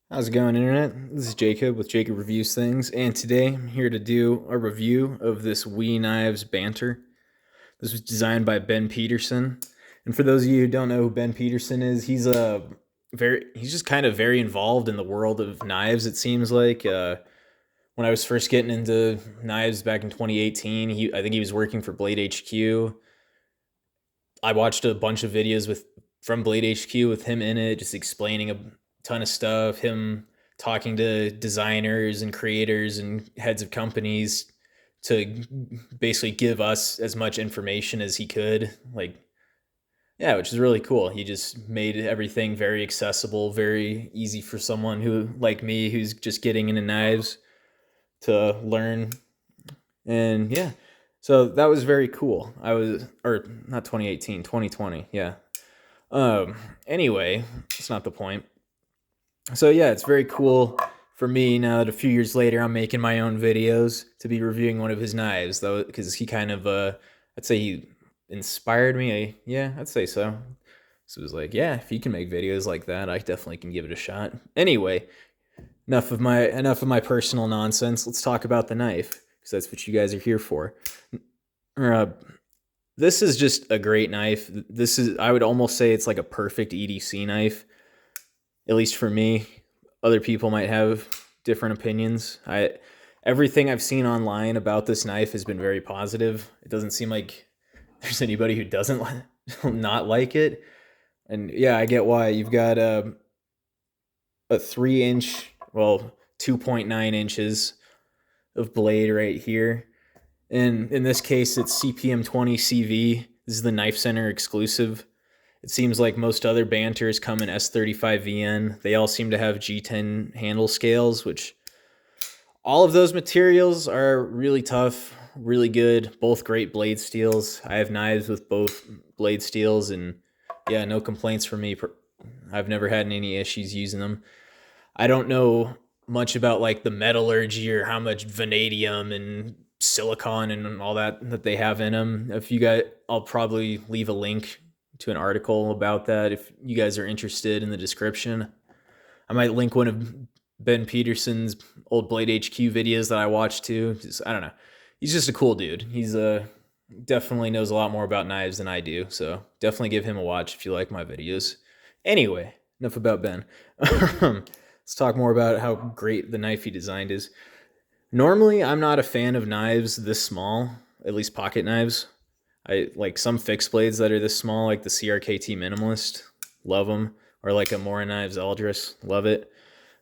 How's it going, Internet? This is Jacob with Jacob Reviews Things, and today I'm here to do a review of this Wee Knives Banter. This was designed by Ben Peterson, and for those of you who don't know who Ben Peterson is, he's just kind of very involved in the world of knives. It seems like when I was first getting into knives back in 2018, I think he was working for Blade HQ. I watched a bunch of videos from Blade HQ with him in it, just explaining a ton of stuff. Him talking to designers and creators and heads of companies to basically give us as much information as he could. Yeah, which is really cool. He just made everything very accessible, very easy for someone who, like me, who's just getting into knives to learn. And yeah, so that was very cool. Or not 2018, 2020. Yeah. Um, anyway, it's not the point. So yeah, it's very cool for me now that a few years later I'm making my own videos to be reviewing one of his knives, though, because he kind of, I'd say he inspired me. Yeah, I'd say so. So it was like, yeah, if you can make videos like that, I definitely can give it a shot. Anyway, enough of my personal nonsense. Let's talk about the knife because that's what you guys are here for. Uh, this is just a great knife. I would almost say it's like a perfect EDC knife, at least for me. Other people might have different opinions. Everything I've seen online about this knife has been very positive. It doesn't seem like there's anybody who doesn't not like it. And yeah, I get why. You've got a 3 inch, well, 2.9 inches of blade right here. And in this case, it's CPM 20 CV. This is the Knife Center exclusive. It seems like most other Banters come in S35VN. They all seem to have G10 handle scales, which all of those materials are really tough, really good, both great blade steels. I have knives with both blade steels, and yeah, no complaints from me. I've never had any issues using them. I don't know much about like the metallurgy or how much vanadium and silicon and all that they have in them. If you guys, I'll probably leave a link to an article about that if you guys are interested in the description. I might link one of Ben Peterson's old Blade HQ videos that I watched too. I don't know. He's just a cool dude. He's definitely knows a lot more about knives than I do. So definitely give him a watch if you like my videos. Anyway, enough about Ben. Let's talk more about how great the knife he designed is. Normally, I'm not a fan of knives this small, at least pocket knives. I like some fixed blades that are this small, like the CRKT Minimalist. Love them. Or like a Mora Knives Eldris. Love it.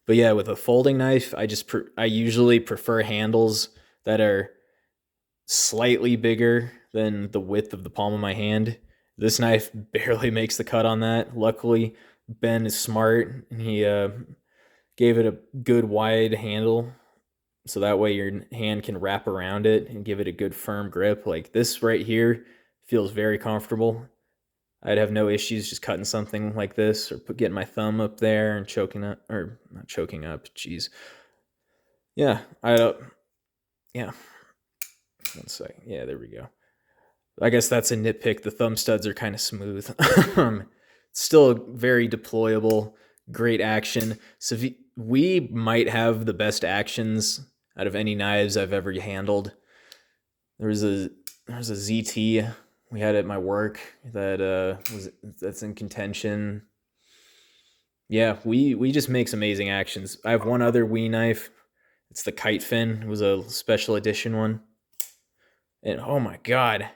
But yeah, with a folding knife, I usually prefer handles that are slightly bigger than the width of the palm of my hand. This knife barely makes the cut on that. Luckily, Ben is smart and he gave it a good wide handle so that way your hand can wrap around it and give it a good firm grip. Like this right here feels very comfortable. I'd have no issues just cutting something like this or getting my thumb up there and choking up, or not choking up. Jeez. Yeah, yeah. One sec. Yeah, there we go. I guess that's a nitpick. The thumb studs are kind of smooth. Still very deployable, great action. So we might have the best actions out of any knives I've ever handled. There's a ZT we had at my work that's in contention. Yeah, we just make some amazing actions. I have one other Wii knife. It's the Kite Fin. It was a special edition one. And oh my god,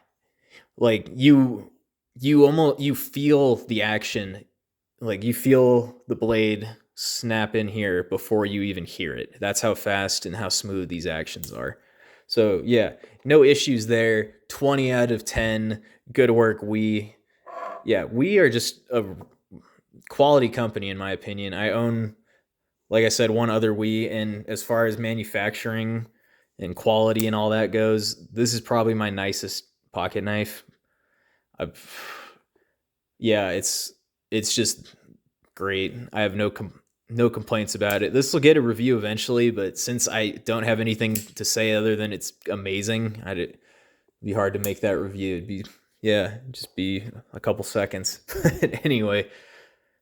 like you feel the action, like you feel the blade snap in here before you even hear it. That's how fast and how smooth these actions are. So yeah, no issues there. 20 out of 10. Good work, we are just a quality company in my opinion. I own, like I said, one other and as far as manufacturing and quality and all that goes, this is probably my nicest pocket knife. Yeah, it's just great. I have no complaints about it. This will get a review eventually, but since I don't have anything to say other than it's amazing, it'd be hard to make that review. It'd be, yeah, just be a couple seconds. Anyway,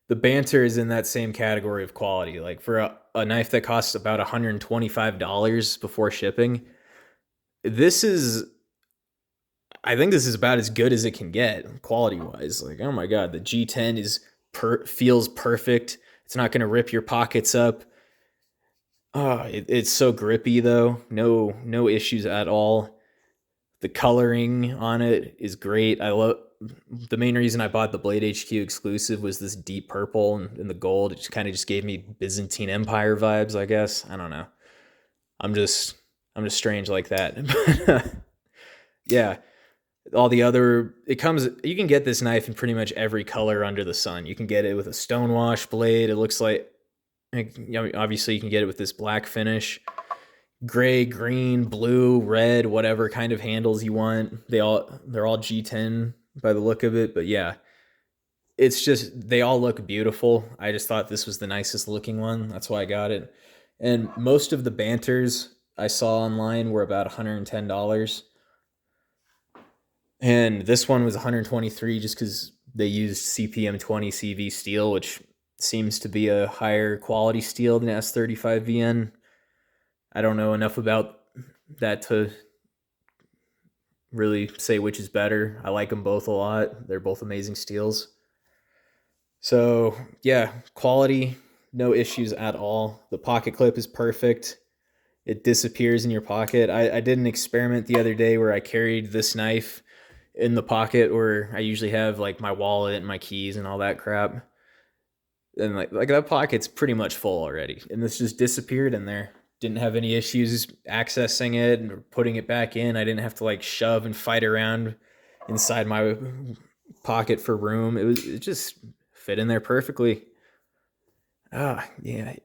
the Banter is in that same category of quality. Like for a knife that costs about $125 before shipping, this is, I think this is about as good as it can get quality wise. Like, oh my god, the G10 is feels perfect. It's not going to rip your pockets up. Oh, it's so grippy though. No issues at all. The coloring on it is great. I love the main reason I bought the Blade HQ exclusive was this deep purple and the gold. It just kind of just gave me Byzantine Empire vibes, I guess. I don't know. I'm just I'm just strange like that. Yeah, all the other it comes you can get this knife in pretty much every color under the sun. You can get it with a stonewash blade. It looks like, obviously you can get it with this black finish, gray, green, blue, red, whatever kind of handles you want. They're all G10 by the look of it, but yeah, it's just they all look beautiful. I just thought this was the nicest looking one. That's why I got it. And most of the Banters I saw online were about $110. And this one was 123 just because they used CPM 20 CV steel, which seems to be a higher quality steel than S35VN. I don't know enough about that to really say which is better. I like them both a lot. They're both amazing steels. So yeah, quality, no issues at all. The pocket clip is perfect. It disappears in your pocket. I did an experiment the other day where I carried this knife in the pocket where I usually have like my wallet and my keys and all that crap. And like that pocket's pretty much full already. And this just disappeared in there. Didn't have any issues accessing it and putting it back in. I didn't have to like shove and fight around inside my pocket for room. It just fit in there perfectly. Yeah.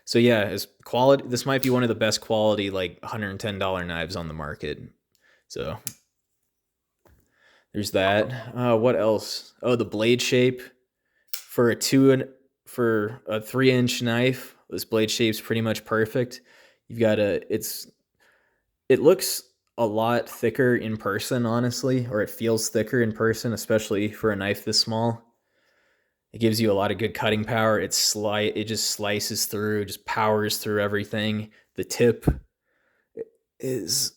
So yeah, as quality, this might be one of the best quality like $110 knives on the market. So there's that. What else? Oh, the blade shape for for a 3-inch knife. This blade shape's pretty much perfect. You've got it looks a lot thicker in person, honestly, or it feels thicker in person, especially for a knife this small. It gives you a lot of good cutting power. It just slices through, just powers through everything. The tip is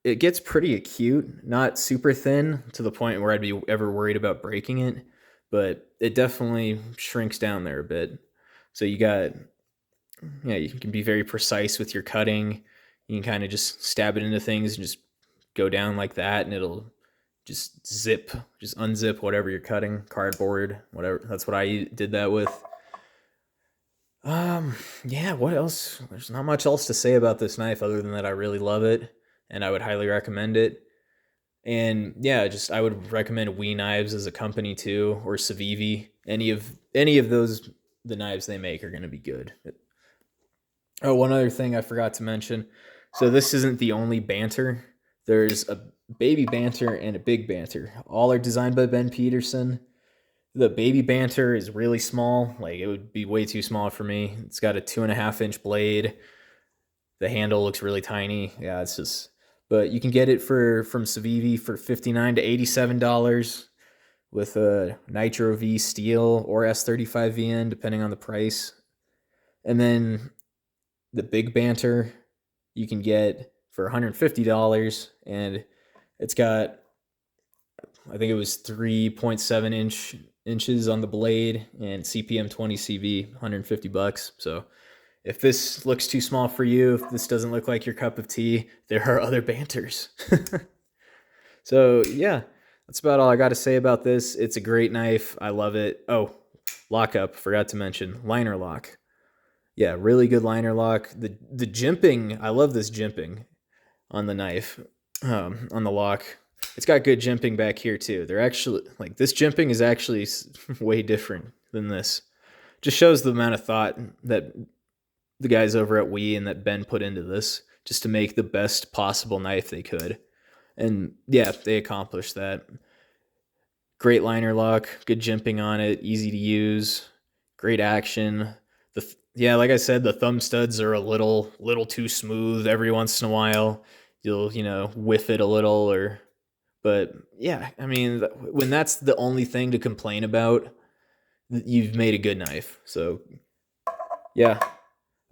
it gets pretty acute, not super thin to the point where I'd be ever worried about breaking it, but it definitely shrinks down there a bit. So you can be very precise with your cutting. You can kind of just stab it into things and just go down like that, and it'll just unzip whatever you're cutting, cardboard, whatever. That's what I did that with. Yeah, what else? There's not much else to say about this knife other than that I really love it and I would highly recommend it. And yeah, I would recommend We Knives as a company too, or Civivi. Any of those, the knives they make are going to be good. Oh, one other thing I forgot to mention. So this isn't the only Banter. There's a baby Banter and a big Banter. All are designed by Ben Peterson. The baby Banter is really small. Like it would be way too small for me. It's got a 2.5-inch blade. The handle looks really tiny. Yeah, it's just. But you can get it from Civivi for $59 to $87 with a Nitro V steel or S35VN, depending on the price. And then the big Banter you can get for $150, and it's got, I think it was 3.7 inches on the blade and CPM 20 CV, $150. So if this looks too small for you, if this doesn't look like your cup of tea, there are other Banters. So yeah, that's about all I got to say about this. It's a great knife. I love it. Oh, lockup, forgot to mention, liner lock. Yeah, really good liner lock. The jimping, I love this jimping on the knife, on the lock. It's got good jimping back here too. They're actually, like, this jimping is actually way different than this. Just shows the amount of thought that the guys over at We and that Ben put into this just to make the best possible knife they could. And yeah, they accomplished that. Great liner lock, good jimping on it, easy to use, great action. Yeah, like I said, the thumb studs are a little too smooth every once in a while. You'll, whiff it a little but yeah, I mean, when that's the only thing to complain about, you've made a good knife. So yeah.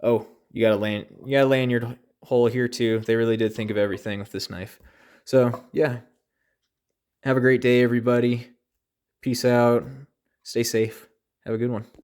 Oh, you gotta land your hole here too. They really did think of everything with this knife. So yeah, have a great day, everybody. Peace out. Stay safe. Have a good one.